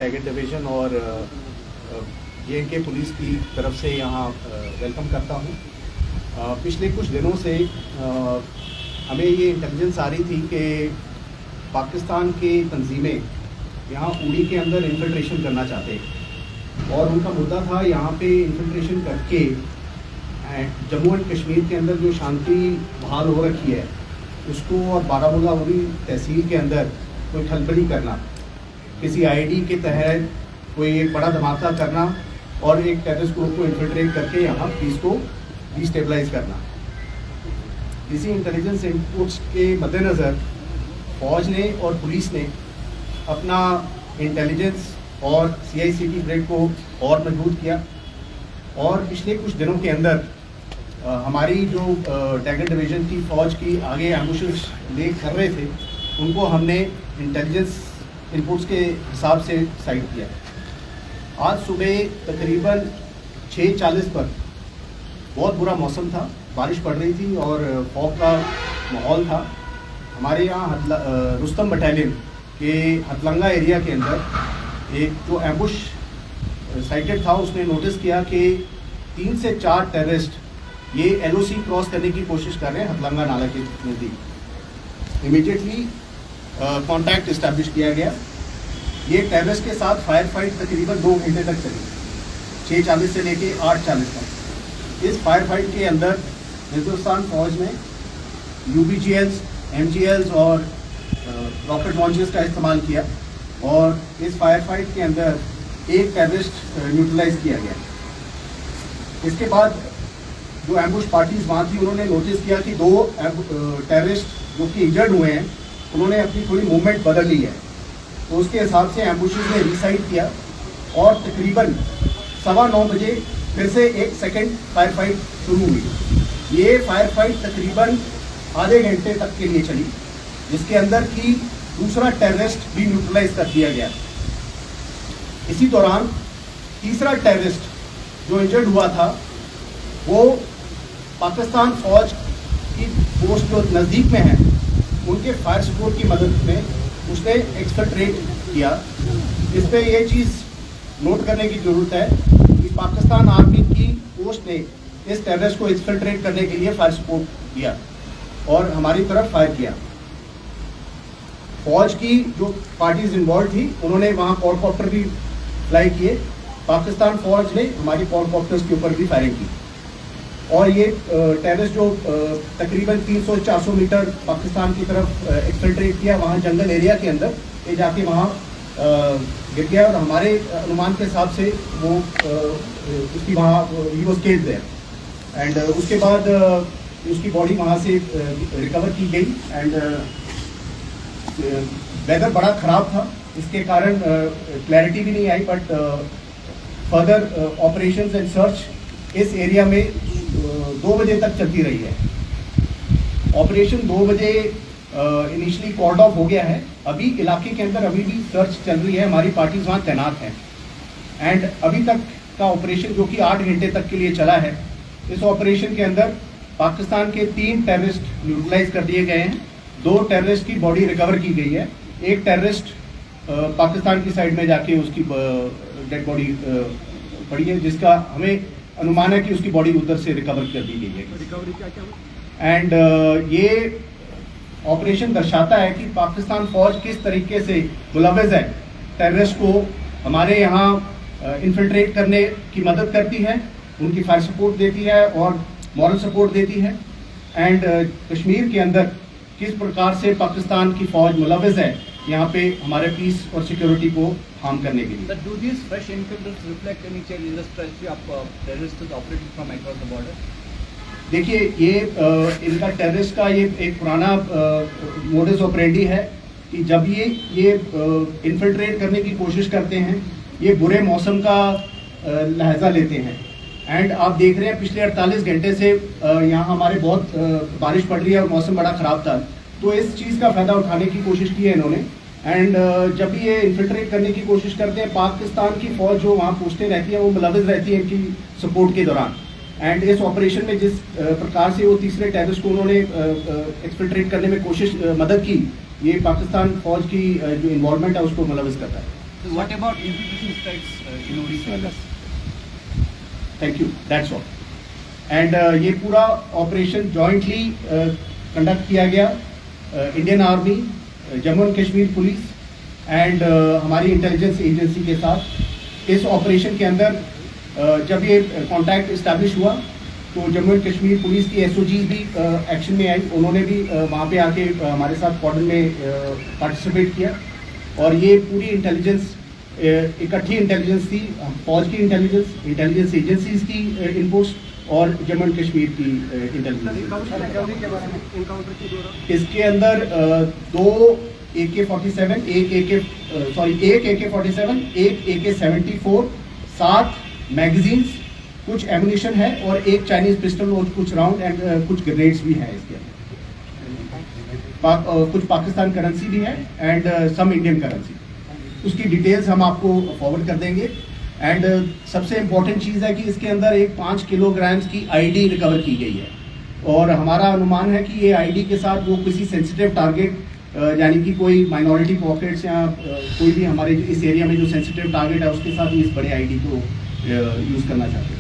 Tiger division और J&K police की तरफ से यहाँ वेलकम करता हूँ। पिछले कुछ दिनों से हमें ये इंटेलिजेंस आ रही थी कि पाकिस्तान के तंजीमें यहाँ उड़ी के अंदर इन्फिल्ट्रेशन करना चाहते हैं और उनका मुद्दा था यहाँ पे इन्फिल्ट्रेशन करके जम्मू एंड कश्मीर के अंदर जो शांति बहाल हो रखी है उसको और बारामूला उड़ी तहसील के अंदर कोई खलबली करना, किसी आईडी के तहत कोई एक बड़ा धमाका करना और एक टेररिस्ट ग्रुप को इन्फिल्ट्रेट करके यहाँ पीस को डिस्टेबलाइज करना। इसी इंटेलिजेंस इनपुट्स के मद्देनज़र फौज ने और पुलिस ने अपना इंटेलिजेंस और CICT ग्रेड को और मजबूत किया और पिछले कुछ दिनों के अंदर हमारी जो टाइगर डिवीज़न की फ़ौज की आगे एम्बुशेस ले कर रहे थे उनको हमने इंटेलिजेंस इनपुट्स के हिसाब से साइड किया। आज सुबह तकरीबन 6:40 पर बहुत बुरा मौसम था, बारिश पड़ रही थी और फॉग का माहौल था। हमारे यहाँ रुस्तम बटालियन के हथलंगा एरिया के अंदर एक जो एम्बुश साइटेड था उसने नोटिस किया कि 3 से 4 टेररिस्ट ये LOC क्रॉस करने की कोशिश कर रहे हैं हथलंगा नाला के नज़दीक। इमीडिएटली कांटेक्ट इस्टेब्लिश किया गया। ये टेररिस्ट के साथ फायर फाइट तकरीबन 2 घंटे तक चली, 6:40 से लेके 8:40 तक। इस फायर फाइट के अंदर हिंदुस्तान फौज ने UBGLs, MGLs और रॉकेट लॉन्चर्स का इस्तेमाल किया और इस फायर फाइट के अंदर एक टेररिस्ट न्यूट्रलाइज किया गया। इसके बाद जो एम्बुश पार्टीज वहाँ थी उन्होंने नोटिस किया कि 2 टेररिस्ट जो कि इंजर्ड हुए हैं उन्होंने अपनी थोड़ी मूवमेंट बदल ली है, तो उसके हिसाब से एम्बुशेस ने रिसाइड किया और तकरीबन 9:15 बजे फिर से एक सेकंड फायर फाइट शुरू हुई। ये फायर फाइट तकरीबन आधे घंटे तक के लिए चली, जिसके अंदर की दूसरा टेररिस्ट भी न्यूट्रलाइज कर दिया गया। इसी दौरान तीसरा टेररिस्ट जो इंजर्ड हुआ था वो पाकिस्तान फौज की पोस्ट जो नज़दीक में है उनके फायर सपोर्ट की मदद में उसने एक्सफिल्ट्रेट किया। इस पर यह चीज़ नोट करने की ज़रूरत है कि पाकिस्तान आर्मी की पोस्ट ने इस टेररिस्ट को एक्सफिल्ट्रेट करने के लिए फायर सपोर्ट दिया और हमारी तरफ फायर किया। फौज की जो पार्टीज इन्वॉल्व थी उन्होंने वहाँ क्वाडकॉप्टर भी फ्लाई किए। पाकिस्तान फौज ने हमारी क्वाडकॉप्टर्स के ऊपर भी फायरिंग की और ये टेररिस्ट जो तकरीबन 300-400 मीटर पाकिस्तान की तरफ एक्सफिल्ट्रेट किया वहाँ जंगल एरिया के अंदर, ये जाके वहाँ गिर गया और हमारे अनुमान के हिसाब से वो उसकी वहाँ ही वाज किल्ड देयर एंड उसके बाद उसकी बॉडी वहाँ से रिकवर की गई एंड वेदर बड़ा ख़राब था, इसके कारण क्लैरिटी भी नहीं आई, but further operations and search इस एरिया में 2 बजे तक चलती रही है। ऑपरेशन 2 बजे इनिशियली कॉल्ड ऑफ हो गया है। अभी इलाके के अंदर अभी भी सर्च चल रही है, हमारी पार्टीज वहाँ तैनात हैं एंड अभी तक का ऑपरेशन जो कि 8 घंटे तक के लिए चला है, इस ऑपरेशन के अंदर पाकिस्तान के 3 टेररिस्ट न्यूट्रलाइज कर दिए गए हैं, 2 टेररिस्ट की बॉडी रिकवर की गई है, एक टेररिस्ट पाकिस्तान की साइड में जाके उसकी डेड बॉडी पड़ी है, जिसका हमें अनुमान है कि उसकी बॉडी उधर से रिकवर कर दी गई है। रिकवरी क्या एंड ये ऑपरेशन दर्शाता है कि पाकिस्तान फौज किस तरीके से मुलव्वज़ है, टेररिस्ट को हमारे यहाँ इन्फिल्ट्रेट करने की मदद करती है, उनकी फायर सपोर्ट देती है और मॉरल सपोर्ट देती है एंड कश्मीर के अंदर किस प्रकार से पाकिस्तान की फौज मुलव्वज़ है यहाँ पे हमारे पीस और सिक्योरिटी को हार्म करने के लिए। Do these fresh encounters reflect any change in the strategy of terrorists operating from across the border? देखिए ये इनका टेररिस्ट का ये एक पुराना मोडस ऑपरेंडी है कि जब ये इन्फिल्ट्रेट करने की कोशिश करते हैं ये बुरे मौसम का लहजा लेते हैं एंड आप देख रहे हैं पिछले 48 घंटे से यहाँ हमारे बहुत बारिश पड़ रही है और मौसम बड़ा ख़राब था, तो इस चीज़ का फ़ायदा उठाने की कोशिश की है इन्होंने एंड जब भी ये इन्फिल्ट्रेट करने की कोशिश करते हैं पाकिस्तान की फ़ौज जो वहाँ पोस्टें रहती हैं वो मुलव्वज़ रहती है इनकी सपोर्ट के दौरान एंड इस ऑपरेशन में जिस प्रकार से वो तीसरे टेररिस्ट को उन्होंने एक्सफिल्ट्रेट करने में मदद की, ये पाकिस्तान फौज की जो इन्वॉल्वमेंट है उसको मुलव्वज़ करता है। So what about infiltration strikes in Odisha? Thank you, that's all. And ये पूरा ऑपरेशन जॉइंटली कंडक्ट किया गया Indian army, Jammu and Kashmir police and हमारी इंटेलिजेंस एजेंसी के साथ। इस ऑपरेशन के अंदर जब ये कॉन्टैक्ट इस्टेब्लिश हुआ तो जम्मू एंड कश्मीर पुलिस की एसओजीज भी एक्शन में आई। उन्होंने भी वहाँ पे आके हमारे साथ कॉर्डन में पार्टिसिपेट किया और ये पूरी इंटेलिजेंस इकट्ठी इंटेलिजेंस थी, फौज की इंटेलिजेंस एजेंसीज की इनपुट्स और जम्मू एंड कश्मीर की इंटेलिजेंस। इसके अंदर 2 AK-47, एक AK-47, एक AK-74, 7 मैगजीन्स, कुछ एमुनिशन है और एक चाइनीज पिस्टल और कुछ राउंड एंड कुछ ग्रेनेड्स भी हैं इसके अंदर। कुछ पाकिस्तान करेंसी भी है एंड सम इंडियन करेंसी। उसकी डिटेल्स हम आपको फॉरवर्ड कर देंगे। एंड सबसे इम्पोर्टेंट चीज़ है कि इसके अंदर एक 5 किलोग्राम्स की आईडी रिकवर की गई है और हमारा अनुमान है कि ये आईडी के साथ वो किसी सेंसिटिव टारगेट यानी कि कोई माइनॉरिटी पॉकेट्स या कोई भी हमारे इस एरिया में जो सेंसिटिव टारगेट है उसके साथ इस बड़े आईडी को यूज़ करना चाहते हैं।